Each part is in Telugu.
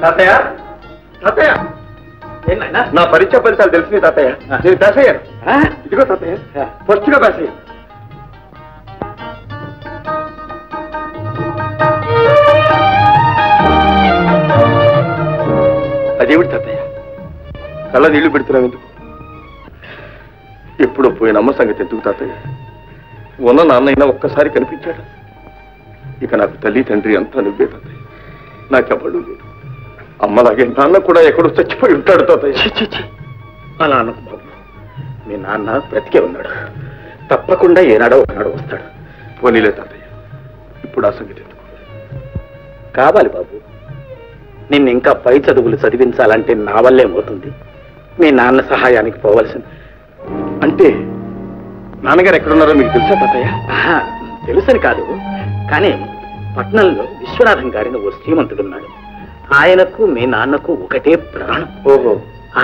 తాతయ్య తాతయ్య నా పరీక్ష ఫలితాలు తెలిసింది తాతయ్య. నేను పాస్ అయ్యాను. ఇదిగో తాతయ్య ఫస్ట్ గా పాస్ అయ్యాను. అదేమిటి తాతయ్య కళ్ళ నీళ్లు పెడుతున్నావు ఎందుకు? ఎప్పుడో పోయిన అమ్మ సంగతి ఎందుకు తాతయ్య? ఉన్న నాన్నైనా ఒక్కసారి కనిపించాడు. ఇక నాకు తల్లి తండ్రి అంతా నువ్వే తాతయ్య. నాకెవ్వడు లేదు. అమ్మలాగే నాన్న కూడా ఎక్కడో చచ్చిపోయి ఉంటాడు తాతయ్య. అలా అన్నకు బాబు, మీ నాన్న బ్రతికే ఉన్నాడు. తప్పకుండా ఏనాడో ఒకనాడు వస్తాడు. పోనీలే తాతయ్య, ఇప్పుడు ఆ సంగతి ఎందుకు? కావాలి బాబు, నిన్ను ఇంకా పై చదువులు చదివించాలంటే నా వల్లేమవుతుంది. మీ నాన్న సహాయానికి పోవలసింది. అంటే నాన్నగారు ఎక్కడున్నారో మీకు తెలుసా తాతయ్య? తెలుసని కాదు, కానీ పట్నంలో విశ్వనాథం గారిని ఓ శ్రీమంతుడున్నాడు. ఆయనకు మీ నాన్నకు ఒకటే ప్రాణం. ఓహో,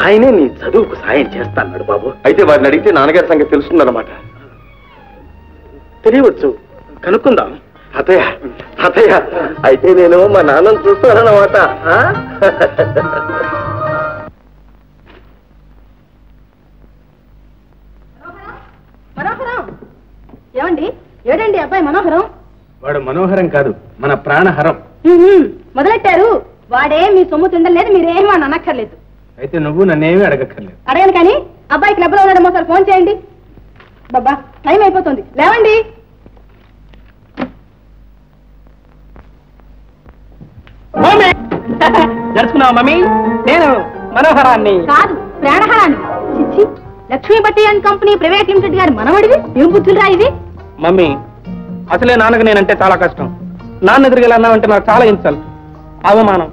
ఆయనే నీ చదువుకు సాయం చేస్తాన్నాడు బాబు. అయితే వారిని అడిగితే నాన్నగారి సంగతి తెలుస్తుందన్నమాట. తెలియవచ్చు, కనుక్కుందాం. అతయ్య అతయ్య, అయితే నేను మా నాన్నను చూస్తానన్నమాట. మనోహరం ఏమండి? ఏడండి అబ్బాయి మనోహరం? వాడు మనోహరం కాదు, మన ప్రాణహరం. మొదలెట్టారు. వాడే మీ సొమ్ము తిండలేదు, మీరేమీ అని అనక్కర్లేదు. అయితే నువ్వు నన్నేమీ అడగక్కర్లేదు. అడగను కానీ అబ్బాయి క్లబ్ లో ఉన్నాడేమో సార్ ఫోన్ చేయండి. బాబా టైం అయిపోతుంది, లేవండి. జరుచుకున్నావా మమ్మీ? నేను మనోహరాన్ని కాదు, ప్రాణహరాన్ని. చిచ్చి, లక్ష్మీ బట్టి అండ్ కంపెనీ ప్రైవేట్ లిమిటెడ్ గారి మనవడివి. ఏం బుద్ధులు రా ఇది? మమ్మీ, అసలే నాన్నకు నేనంటే చాలా కష్టం. నాన్న ఎదురుగెళ్ళన్నావంటే నాకు చాలా ఇన్సల్ట్, అవమానం.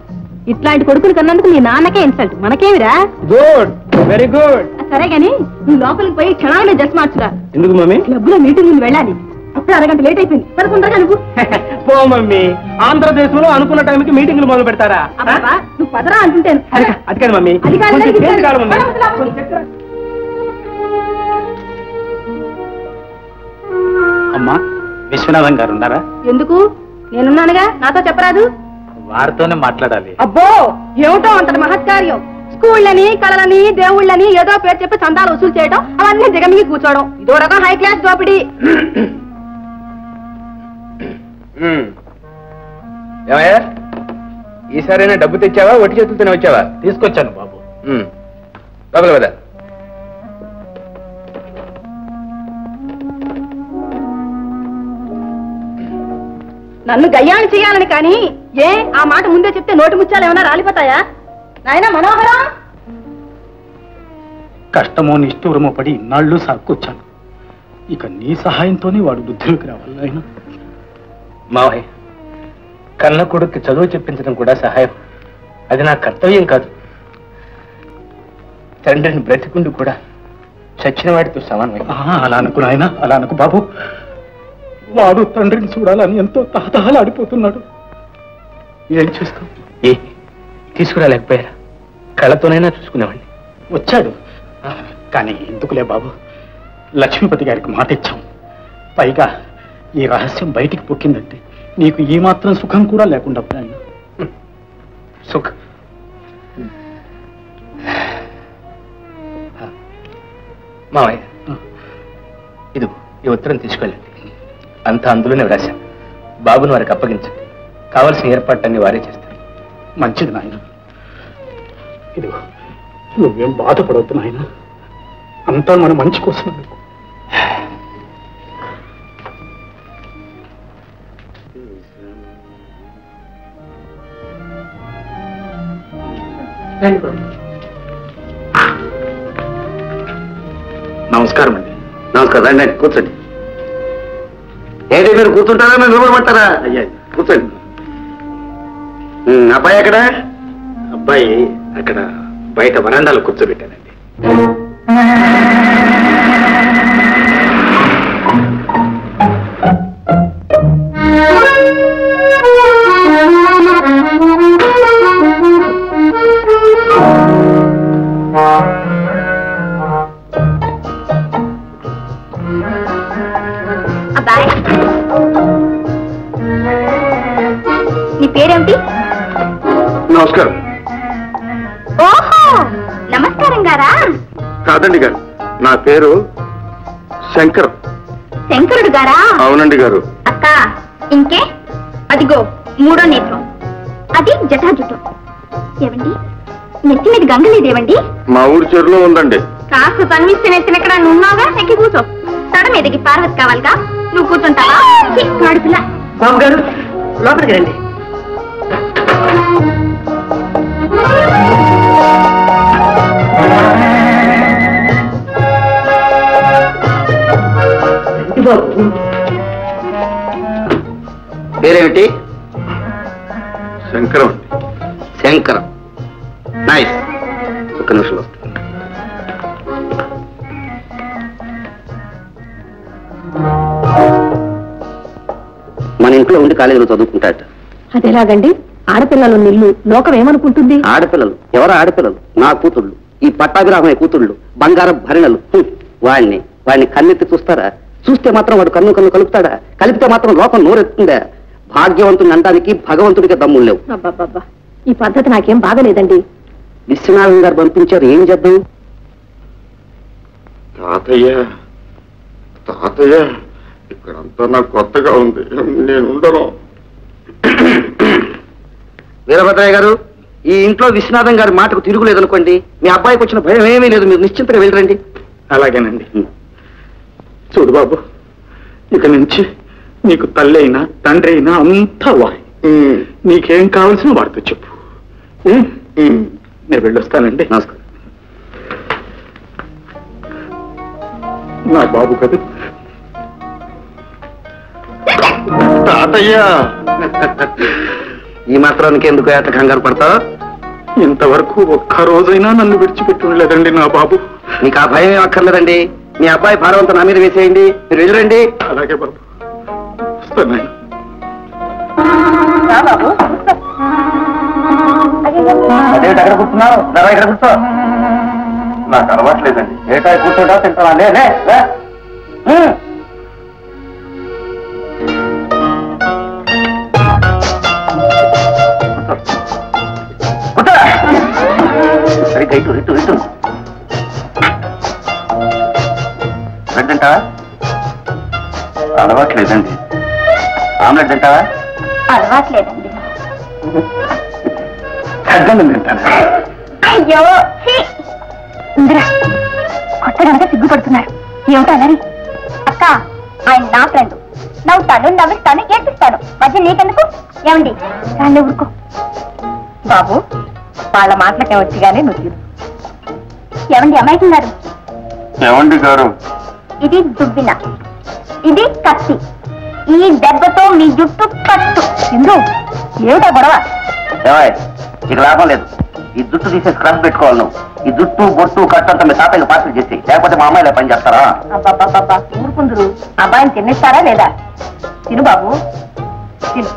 ఇట్లాంటి కొడుకులు కన్నందుకు మీ నాన్నకే ఇన్సల్ట్, మనకేమిరా? Good, very good. సరే గాని నువ్వు లోపలికి పోయి క్షణాలనే డ్రెస్ మార్చురా. ఎందుకు మమ్మీ? క్లబ్ లో మీటింగ్ వెళ్ళాలి. అప్పుడు అరగంట లేట్ అయిపోయింది. పదకొండగా నువ్వు పో మమ్మీ. ఆంధ్రదేశంలో అనుకున్న టైంకి మీటింగ్లు మొదలు పెడతారా? నువ్వు పదరా అంటుంటాను. అది కాదు మమ్మీ. అమ్మా, విశ్వనాథం గారు ఉన్నారా? ఎందుకు? నేనున్నానుగా, నాతో చెప్పరాదు? వారితోనే మాట్లాడాలి. అబ్బో, ఏమిటో అంతటి మహత్కార్యం. స్కూళ్ళని, కళలని, దేవుళ్ళని ఏదో పేరు చెప్పి చందాలు వసూలు చేయడం, అవన్నీ దిగమిగి కూర్చోవడం, ఇదో రకం హై క్లాస్ దోపిడీ. ఏమయ్యా, ఈసారైనా డబ్బు తెచ్చావా, ఒట్టి చేతులతోనే వచ్చావా? తీసుకొచ్చాను బాబు. లోపల కదా. నన్ను గయ్యాన్ని చెయ్యాలని కానీ ఏ ఆ మాట ముందే చెప్తే నోటి ముత్యాలు ఏమైనా రాలిపోతాయా? నాయనా మనోహరం, కష్టమో నిష్ఠూరమో పడి ఇన్నాళ్ళు సాక్కొచ్చాను. ఇక నీ సహాయంతోనే వాడు బుద్ధిలోకి రావాలి. ఆయన మావయ్య, కన్న కొడుక్కి చదువు చెప్పించడం కూడా సహాయం. అది నా కర్తవ్యం కాదు. తండ్రిని బ్రతికుండు కూడా చచ్చిన వాడితో సమానమే. అలా అనుకు నాయన, అలా అనుకు బాబు. వాడు తండ్రిని చూడాలని ఎంతో తహతహలాడిపోతున్నాడు. ఏం చేస్తాం? తీసుకురాలేకపోయారా? కళ్ళతోనైనా చూసుకునేవాడిని. వచ్చాడు, కానీ ఎందుకులే బాబు. లక్ష్మీపతి గారికి మాట ఇచ్చాం. పైగా ఈ రహస్యం బయటికి పొక్కిందంటే నీకు ఈ మాత్రం సుఖం కూడా లేకుండా పోయాను. సుఖం మావయ్య, ఇది ఈ ఉత్తరం తీసుకెళ్ళండి. అంతా అందులోనే వ్రాశాను. బాబుని వారికి అప్పగించండి. కావలసిన ఏర్పాట్లన్నీ వారే చేస్తారు. మంచిది నాయన. ఇదిగో, నువ్వేం బాధపడవద్దు నాయన. అంతా మన మంచి కోసం. నమస్కారం అండి. నమస్కారం. రండి, కూర్చోండి. ఏది మీరు కూర్చుంటారా, మీరు నిలబడమంటారా? అయ్యా, కూర్చోండి. అబ్బాయి ఎక్కడ? అబ్బాయి అక్కడ బయట వరండాలో కూర్చోబెట్టానండి. నీ పేరేమిటి? నమస్కారం. ఓహో, నమస్కారం గారా? కాదండి గారు, నా పేరు శంకర్. శంకరుడు గారా? అవునండి గారు. అక్క, ఇంకే అదిగో మూడో నేత్రం, అది జటాజుటం. ఏవండి, నెత్తి మీద గంగ లేదేవండి? మా ఊరి చెరువులో ఉందండి. కాస్త తన్విస్తే నెత్తిన ఎక్కడ నున్నావుగా, ఎక్కి కూర్చో. తడ మీదకి పార్వతి కావాలిగా, నువ్వు కూర్చుంటావా? కాడుపిల్ల. బాబు గారు లోపలికి రండి. పేరేమిటి? శంకరం. శంకరం. నైస్. ఒక్క నిమిషంలో వస్తుంది. మన ఇంట్లో ఉండి కాలేజీలో చదువుకుంటాట. అదేలాగండి, ఆడపిల్లలు నిల్లు లోకం ఏమనుకుంటుంది? ఆడపిల్లలు? ఎవరు ఆడపిల్లలు? నా కూతుళ్ళు, ఈ పట్టాభిరామయ్య కూతుళ్ళు, బంగారం భరిణలు. వాడిని కన్నెత్తి చూస్తారా? చూస్తే మాత్రం వాడు కన్ను కలుపుతాడా? కలిపితే మాత్రం లోకం నోరెత్తుందా? భాగ్యవంతుని అనడానికి భగవంతుడికి దమ్ములు లేవు. అబ్బాబ్బా, ఈ పద్ధతి నాకేం బాగలేదండి. విశ్వనాథం గారు పంపించారు, ఏం చేద్దాం? తాతయ్య, తాతయ్య, ఇక్కడంతా నాకు కొత్తగా ఉంది, నేను ఉండను. వీరభద్రయ్య గారు, ఈ ఇంట్లో విశ్వనాథం గారి మాటకు తిరుగులేదనుకోండి. మీ అబ్బాయికి వచ్చిన భయం ఏమీ లేదు, మీరు నిశ్చింతగా వెళ్ళరండి. అలాగేనండి. చూడు బాబు, ఇక నుంచి నీకు తల్లి అయినా తండ్రి అయినా అంతా వాయి. నీకేం కావాల్సిన వాడితో చెప్పు. నేను వెళ్ళొస్తానండి. నమస్కారం. నా బాబు కదా. తాతయ్య, ఈ మాత్రానికి ఎందుకు ఏట కంగారు పడతావు? ఇంతవరకు ఒక్క రోజైనా నన్ను విడిచిపెట్టి ఉండలేదండి నా బాబు. మీకు ఆ భయం ఏం అక్కర్లేదండి. మీ అబ్బాయి భారవంతా నా మీద వేసేయండి, మీరు వెళ్ళరండి. అలాగే బాబు, వస్తాను. అదేంటి అక్కడ కూర్చున్నావు? ధర ఇక్కడ కూర్చో. నాకు అలవాట్లేదండి. ఏటా కూర్చోటా తింటావా? లే లే, లే. సరిగ్గా ఇటు ఇటు ఇటు. బ్రెడ్ తింటావా? అలవాట్లేదండి. ఆమ్లెట్ తింటావా? అలవాట్లేదండి. అడ్డం తింటాను. అయ్యో, ఇందిరా కొత్త కనుక సిగ్గుపడుతున్నారు. ఏమిటనని? అక్క, ఆయన నా ఫ్రెండ్. నవ్వుతాను, నవ్విస్తాను, ఏడ్పిస్తాను. మధ్య నీకెందుకు? ఏమండి, దాన్ని ఊరుకో. బాబు, వాళ్ళ మాటలకే వచ్చిగానే నువ్వు. ఏమండి అమ్మాయికున్నారు? ఏమండి గారు? ఇది దుబ్బిన, ఇది కత్తి. ఈ దెబ్బతో మీ జుట్టు కట్టు. ఇందు, ఏమిటా గొడవ? ఏవాయ్, నీకు లాభం లేదు. ఈ జుట్టు తీసేసి క్రష్ పెట్టుకోవాలి నువ్వు. ఈ జుట్టు బొట్టు కట్టంతా మీ తాతయ్యకి పార్సల్ చేసి, లేకపోతే మా అమ్మాయిలే పని చేస్తారా? అబ్బాబ్బాబ్బా, ఊరుకుందరు. అబ్బాయిని తినేస్తారా లేదా? తిను బాబు, తిను.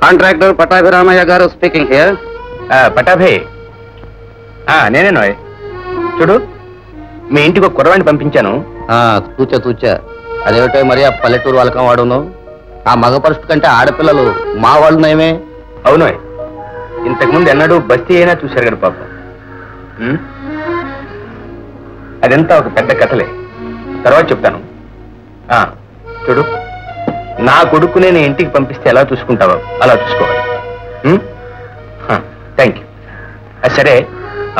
కాంట్రాక్టర్ పట్టాభిరామయ్య గారు స్పీకింగ్ హియర్. పటాభే, నేనే నోయ్. చూడు, మీ ఇంటికి ఒక కుర్రవాణ్ణి పంపించాను. తూచా అదేమిటో మరి ఆ పల్లెటూరు వాళ్ళకం వాడును. ఆ మగ పరుషుడు కంటే ఆడపిల్లలు మా వాళ్ళు నయమే. అవునోయ్, ఇంతకుముందు ఎన్నడూ బస్తీ అయినా చూశారు కదా పాపం. అదంతా ఒక పెద్ద కథలే, తర్వాత చెప్తాను. చూడు, నా కొడుకు నేను ఇంటికి పంపిస్తే ఎలా చూసుకుంటావో అలా చూసుకోవాలి. Thank you. సరే,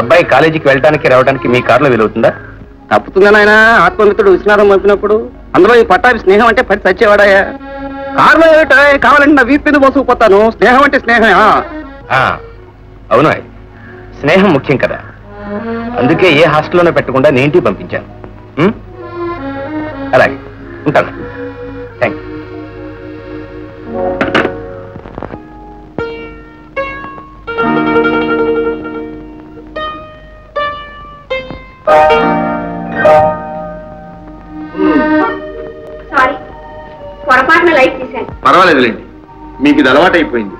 అబ్బాయి కాలేజీకి వెళ్ళడానికి రావడానికి మీ కారులో వీలవుతుందా? తప్పుతుందా నాయన? ఆత్మమిత్రుడు విశ్వనాథం పంపినప్పుడు అందులో ఈ పట్టాభి స్నేహం అంటే పడి చచ్చేవాడాయా? కారులో ఏమిటో కావాలంటే నా వీపు మీద మోసుకుపోతాను. స్నేహం అంటే స్నేహమే. అవును, స్నేహం ముఖ్యం కదా. అందుకే ఏ హాస్టల్లోనే పెట్టకుండా నేను ఇంటికి పంపించాను. అలాగే ఉంటాను. Thank you. పర్వాలేదులేండి, మీకు ఇది అలవాటైపోయింది.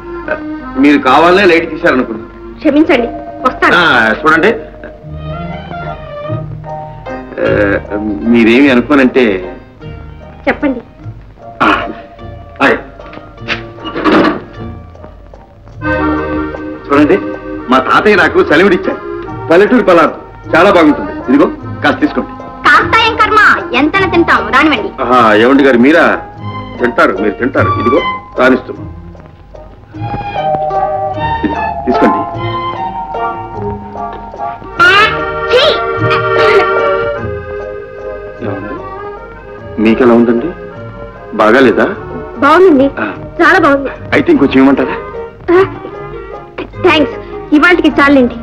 మీరు కావాలనే లైట్ తీశారనుకున్నాను. క్షమించండి, వస్తాను. చూడండి, మీరేమి అనుకోనంటే చెప్పండి. చూడండి, మా తాతయ్య నాకు సెలవుడిచ్చారు. పల్లెటూరు పలారు చాలా బాగుంటుంది. ఇదిగో కాస్త తీసుకోండి. కాస్త ఏం కర్మ, ఎంతన తింటాం, రానివ్వండి. ఏమండి గారు, మీరా తింటారు? మీరు తింటారు. ఇదిగో రానిస్తున్నాం, తీసుకోండి. మీకెలా ఉందండి? బాగాలేదా? బాగుందండి, చాలా బాగుంది. అయితే ఇంకొంచెం ఏమంటారా? థ్యాంక్స్, ఇవాళకి చాలండి.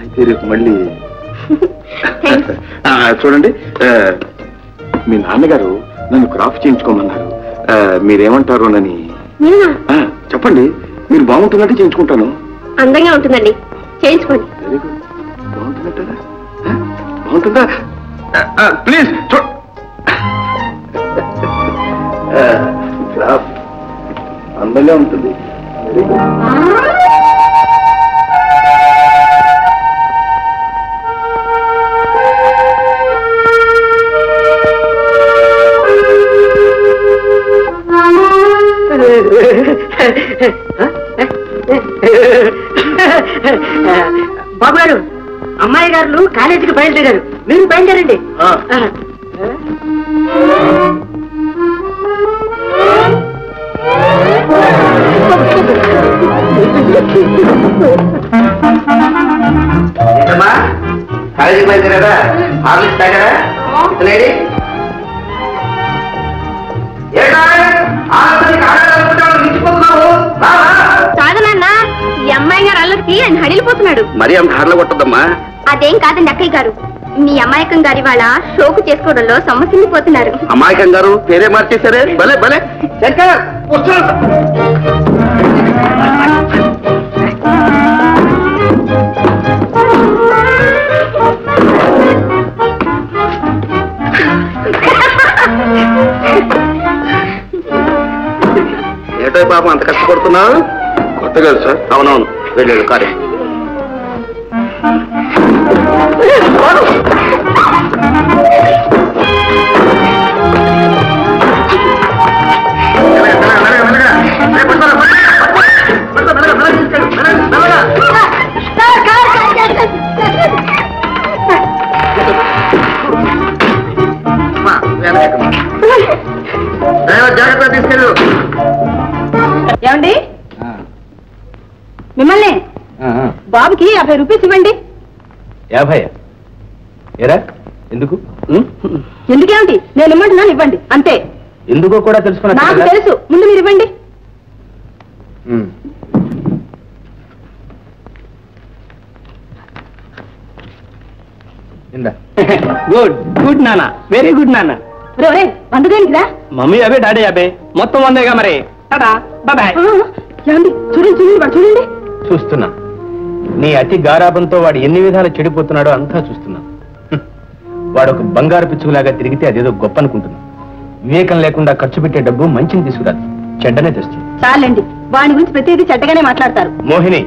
అయితే రేపు మళ్ళీ. చూడండి, మీ నాన్నగారు నన్ను క్రాఫ్ట్ చేయించుకోమన్నారు. మీరేమంటారోనని. చెప్పండి, మీరు బాగుంటుందంటే చేయించుకుంటాను. అందంగా ఉంటుందండి, చేయించుకోండి. Very good. బాగుంటుందంటారా? బాగుంటుందా? ప్లీజ్ క్రాఫ్ట్ అందంగా ఉంటుంది. Very good. బాబు గారు, అమ్మాయి గారు కాలేజీకి బయలుదేరారు, మీరు బయలుదేరండి. కాలేజీకి బయలుదేరారా? హార్లిక్స్ తాగారా? లేడీ కాదనన్నా, ఈ అమ్మాయి గారు అల్లరికి ఆయన హడిలిపోతున్నాడు. మరి అంత హార్లో కొట్టద్దమ్మా. అదేం కాదండి అక్కయ్య గారు, మీ అమాయకం గారి వాళ్ళ షోకు చేసుకోవడంలో సమ్మసిల్లిపోతున్నారు. అమాయకం గారు పేరే మార్చేశారే, భలే భలే. శంకర్ ఏటో పాపం అంత కష్టపడుతున్నావు? కొత్త కదా సార్? అవునవును, వెళ్ళాడు కారే. జాగ్రత్త తీసుకెళ్ళు. ఏమండి, మిమ్మల్ని బాబుకి 50 రూపీస్ ఇవ్వండి. 50? ఎరా ఎందుకు? ఎందుకేమిటి, నేను ఇమ్మంటున్నాను, ఇవ్వండి అంతే. ఎందుకో కూడా తెలుసుకున్నా. నాకు తెలుసు, ముందు మీరు ఇవ్వండి. గుడ్ గుడ్ నాన్న, వెరీ గుడ్ నాన్న. రే 100 దేనికిరా? మమ్మీ అవే డాడీ అవే, మొత్తం 100గా మరి. బాయ్. ఏమండి, చూడండి చూడండి, వాడు చూడండి. చూస్తున్నా, నీ అతి గారాబంతో వాడు ఎన్ని విధాలు చెడిపోతున్నాడో అంతా చూస్తున్నా. వాడు ఒక బంగారు పిచ్చుకులాగా తిరిగితే అదేదో గొప్ప అనుకుంటున్నా. వివేకం లేకుండా ఖర్చు పెట్టే డబ్బు మంచిని తీసుకురాదు, చెడ్డనే తెస్తుంది. చాలండి, వాడి గురించి ప్రతిదీ చెడ్డగానే మాట్లాడతారు. మోహిని,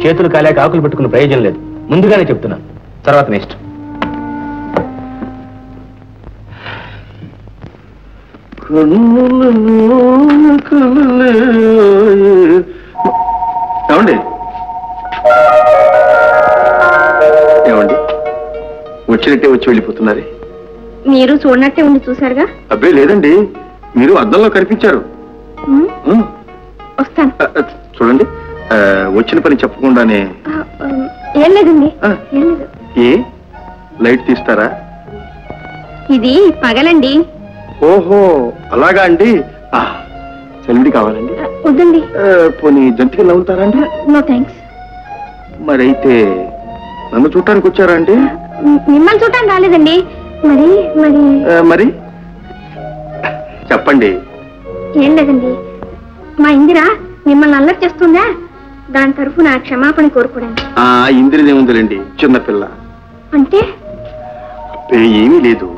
చేతులు కాలేక ఆకులు పెట్టుకున్న ప్రయోజనం లేదు, ముందుగానే చెప్తున్నాను. తర్వాత నెక్స్ట్. ఏమండి ఏమండి, వచ్చినట్టే వచ్చి వెళ్ళిపోతున్నారే? మీరు చూడనట్టే ఉండి చూసారుగా. అబ్బే లేదండి, మీరు అద్దంలో కనిపించారు. వస్తాను. చూడండి, వచ్చిన పని చెప్పకుండానే. ఏం లేదండి, ఏం లేదు. ఏ లైట్ తీస్తారా? ఇది పగలండి. ఓహో అలాగా అండి. సెలవుడి కావాలండి? వద్దండి. పోనీ జంతికి నవ్వుతారా అండి? No thanks. మరైతే నన్ను చూడటానికి వచ్చారా అండి? మిమ్మల్ని చూడటానికి రాలేదండి. మరి మరి మరి చెప్పండి. ఏం లేదండి, మా ఇందిరా మిమ్మల్ని అల్లరి చేస్తుందా, దాని తరఫున క్షమాపణ కోరుకోవడానికి. ఇందిరదేముందిలేండి, చిన్నపిల్ల. అంటే ఏమీ లేదు,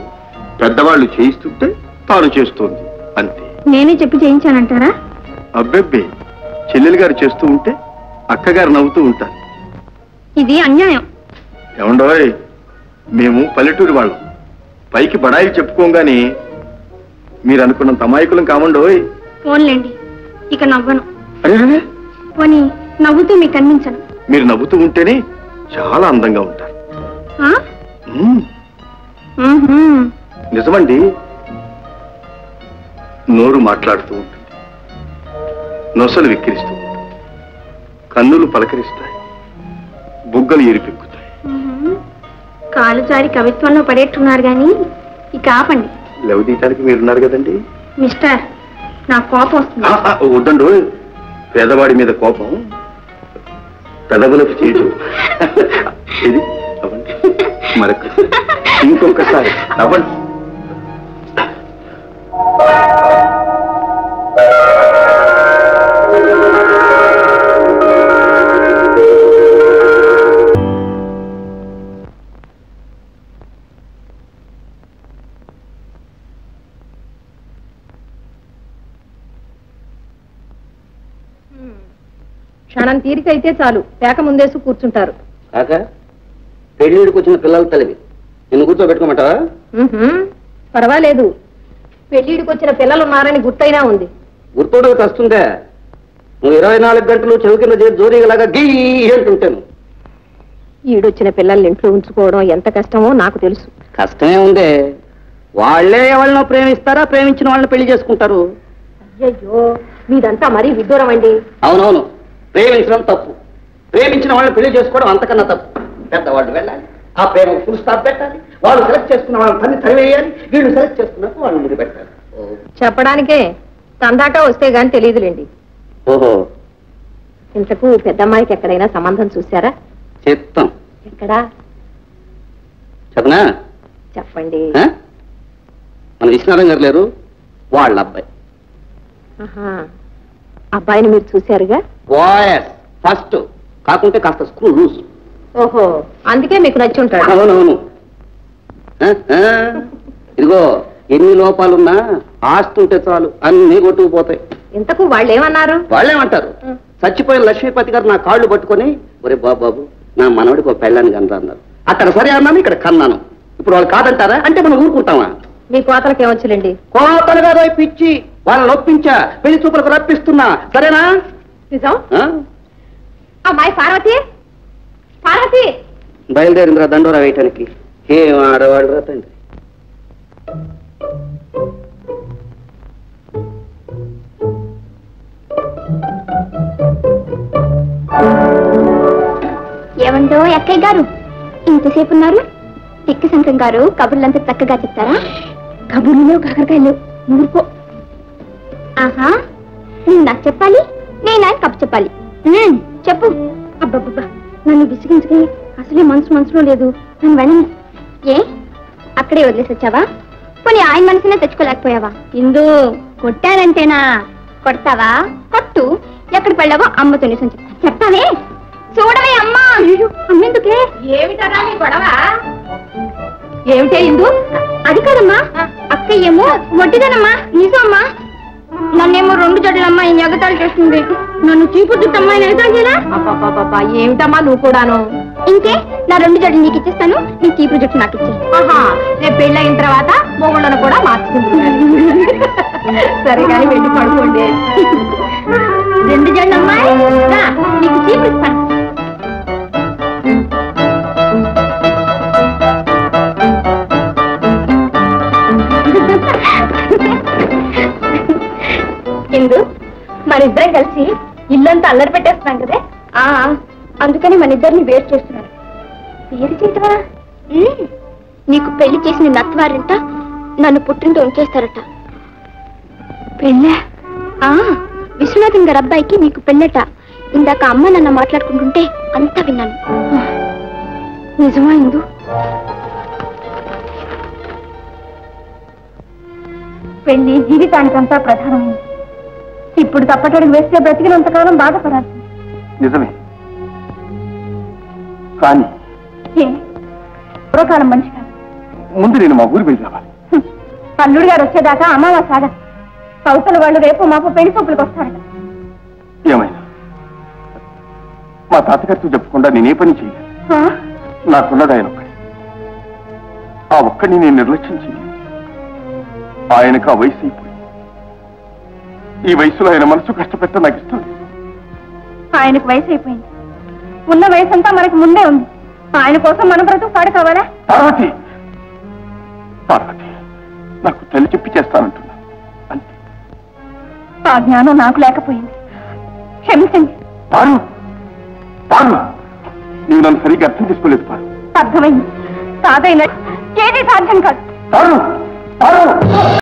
పెద్దవాళ్ళు చేయిస్తుంటే తాను చేస్తుంది అంతే. నేనే చెప్పి చేయించానంటారా? అబ్బెబ్బే, చెల్లెలు గారు చేస్తూ ఉంటే అక్కగారు నవ్వుతూ ఉంటారు. ఇది అన్యాయం. ఏమండోయ్, మేము పల్లెటూరి వాళ్ళం, పైకి బడాయిలు చెప్పుకోగానే మీరు అనుకున్నంత అమాయకులం కామండోయ్. ఫోన్లేండి, ఇక నవ్వను. అరే, పోనీ నవ్వుతూ మీకు అనిపించను. మీరు నవ్వుతూ ఉంటేనే చాలా అందంగా ఉంటారు. నిజమండి. నోరు మాట్లాడుతూ ఉంటుంది, నొసలు విక్కిరిస్తూ ఉంటుంది, కన్నులు పలకరిస్తాయి, బుగ్గలు ఎరిపెక్కుతాయి. కాలు జారి కవిత్వంలో పడేట్టున్నారు గాని ఇక ఆపండి. లెవదీయటానికి మీరున్నారు కదండి. మిస్టర్, నా కోపం వస్తుంది. వద్దండు, పేదవాడి మీద కోపం పెదవులకు చేయదు. ఇది అవ్వండి, మరొక ఇంకొకసారి అవ్వండి. క్షణం తీరికైతే చాలు పేక ముందేసి కూర్చుంటారు. కాక పెళ్లిడికి వచ్చిన పిల్లల తల్లివి, నిన్ను కూర్చోబెట్టుకోమంటావా? పర్వాలేదు, పెళ్లిడికి వచ్చిన పిల్లలు ఉన్నారని గుర్తైనా ఉంది. గుర్తోడు వస్తుందే, నువ్వు 24 గంటలు చెవి కింద చేసి జోరీగలాగా గీ అంటుంటాను. ఈడొచ్చిన పిల్లల్ని ఇంట్లో ఉంచుకోవడం ఎంత కష్టమో నాకు తెలుసు. కష్టమే ఉందే, వాళ్లే ఎవరినో ప్రేమిస్తారా, ప్రేమించిన వాళ్ళని పెళ్లి చేసుకుంటారు. అయ్యో, మీదంతా మరీ విడ్డూరం అండి. అవునవును, ప్రేమించడం తప్పు, ప్రేమించిన వాళ్ళని పెళ్లి చేసుకోవడం అంతకన్నా తప్పు. పెద్దవాళ్ళు వెళ్ళాలి, ఆ ప్రేమ ఫుల్ స్టాప్ పెట్టాలి, వాళ్ళు సెలెక్ట్ చేసుకున్న వాళ్ళని తన్ని తరివేయాలి, వీళ్ళు సెలెక్ట్ చేసుకున్నాక వాళ్ళు ముందు పెట్టాలి. చెప్పడానికే తందాక వస్తే గాని తెలియదులేండి. ఓహో, ఇంతకు పెద్దమ్మాయికి ఎక్కడైనా సంబంధం చూశారా? చెప్తాం. ఎక్కడా చెప్పనా? చెప్పండి. మన విశ్వనాథం గారు లేరు, వాళ్ళ అబ్బాయి. అబ్బాయిని మీరు చూశారుగా? వాయస్ ఫస్ట్, కాకుంటే కాస్త స్కూల్ లూజ్. ఓహో, అందుకే మీకు నచ్చి ఉంటాడు. అవునవును. ఇదిగో, ఎన్ని లోపాలున్నా ఆస్తి ఉంటే చాలు, అన్ని కొట్టుకుపోతాయి. ఇంతకు వాళ్ళు ఏమన్నారు? వాళ్ళేమంటారు, చచ్చిపోయిన లక్ష్మీపతి గారు నా కాళ్ళు పట్టుకొని, ఒరే బాబు నా మనవడికి ఒక పెళ్ళాన్ని కన్నా అన్నారు. అక్కడ సరే అన్నాను, ఇక్కడ కన్నాను. ఇప్పుడు వాళ్ళు కాదంటారా అంటే మనం ఊరుకుంటామా? మీ కోతలకి ఏమొచ్చులేండి. కోతలు కాదు, పిచ్చి, వాళ్ళని నొప్పించా, పెళ్లి చూపులకు రప్పిస్తున్నా, సరేనా? నిజం. అమ్మాయి పార్వతి, పార్వతి బయలుదేరిందిరా దండోరా వేయటానికి. ఏం ఆడవాడు రా తండ్రి. ఏమండో అక్కయ్య గారు, ఇంతసేపు ఉన్నారు? తిక్క శంకరం గారు కబుర్లంతా చక్కగా చెప్తారా? కబుర్లో కాకరకాయలు ఊరుకో. ఆహా, నువ్వు నాకు చెప్పాలి, నేను ఆయన కబు చెప్పాలి. చెప్పు. అబ్బబ్బబ్బా, నన్ను విసిగించుకి అసలే మనసులో లేదు. నన్ను వెళ్ళను. ఏ, అక్కడే వదిలేసి వచ్చావా? పోనీ ఆయన మనసునే తెచ్చుకోలేకపోయావా? ఇందు కొట్టానంటేనా? కొడతావా? కొట్టు. ఎక్కడ పడ్డావో అమ్మతో నిజం చెప్తా. చెప్తావే? చూడవే అమ్మా. అమ్మెందుకే? ఏమిటరా మీ గొడవ? ఏమిటే ఇందు? అది కాదమ్మా, అక్కయ్యేమో వడ్డీదనమ్మా. నిజమ్మా, నన్నేమో 2 జడలమ్మా ఈ ఎగతాళి చేస్తుంది. నన్ను చీపు చుట్టమ్మా ఎగతాళి చేయరా? అబ్బా, ఏమిటమ్మా నువ్వు కూడాను? ఇంకే, నా 2 జడలు నీకు ఇచ్చేస్తాను, నీ చీపు జుట్టు నాకు ఇచ్చే. ఆహా, రేపు పెళ్ళయిన తర్వాత మొగుళ్ళను కూడా మార్చుకుంటున్నాను. సరే కానీ వెళ్ళి పడుకోండి. 2 జడలమ్మా, నీకు చీపు ఇస్తాను. ఇందు, మనిద్దరం కలిసి ఇల్లంతా అల్లరి పెట్టేస్తున్నాం కదే. అందుకని మన ఇద్దరిని వేరు చేస్తున్నారు. వేరు చేయటమా? నీకు పెళ్లి చేసిన నత్వారంట నన్ను పుట్టింటూ ఉంచేస్తారట. పెళ్ళా? విశ్వనాథం గారి అబ్బాయికి నీకు పెళ్ళట. ఇందాక అమ్మ నన్ను మాట్లాడుకుంటుంటే అంతా విన్నాను. నిజమా ఇందు? పెళ్లి జీవితానికంతా ప్రధానమైంది. ఇప్పుడు తప్పటడుగు వేస్తే బ్రతికినంతకాలం బాధపడాలి. నిజమే, కానీ పూర్వకాలం మనిషి కాదు. ముందు నేను మా ఊరు వెళ్ళి రావాలి. అల్లుడు గారు వచ్చేదాకా అమావాస్య సాగ. కౌతల వాళ్ళు రేపు మాపు పెళ్లి చూపులకు వస్తారట. మా తాతగారితో చెప్పకుండా నేనే పని చేయలేదు. నాకున్నది ఆయన ఒక్కడి. ఆ ఒక్కడిని నేను నిర్లక్ష్యం చేయలేదు. ఆయనకు ఆ వయసు అయిపోయింది. ఈ వయసులో ఆయన మనసు కష్టపెట్ట నాకు ఇష్టం లేదు. ఆయనకు వయసు అయిపోయింది. ఉన్న వయసు అంతా మనకు ముందే ఉంది. ఆయన కోసం మన బ్రతుకు పాడు కావాలా? పార్వతి, పార్వతి, నాకు తల్లి చెప్పి చేస్తానంటున్నా అంతే. ఆ జ్ఞానం నాకు లేకపోయింది. క్షమించండి. పారు, పారు, నీవు నన్ను సరిగ్గా అర్థం చేసుకోలేదు. పారు, అర్థమైంది. సాధైన ఏది సాధ్యం కాదు. పారు, పారు.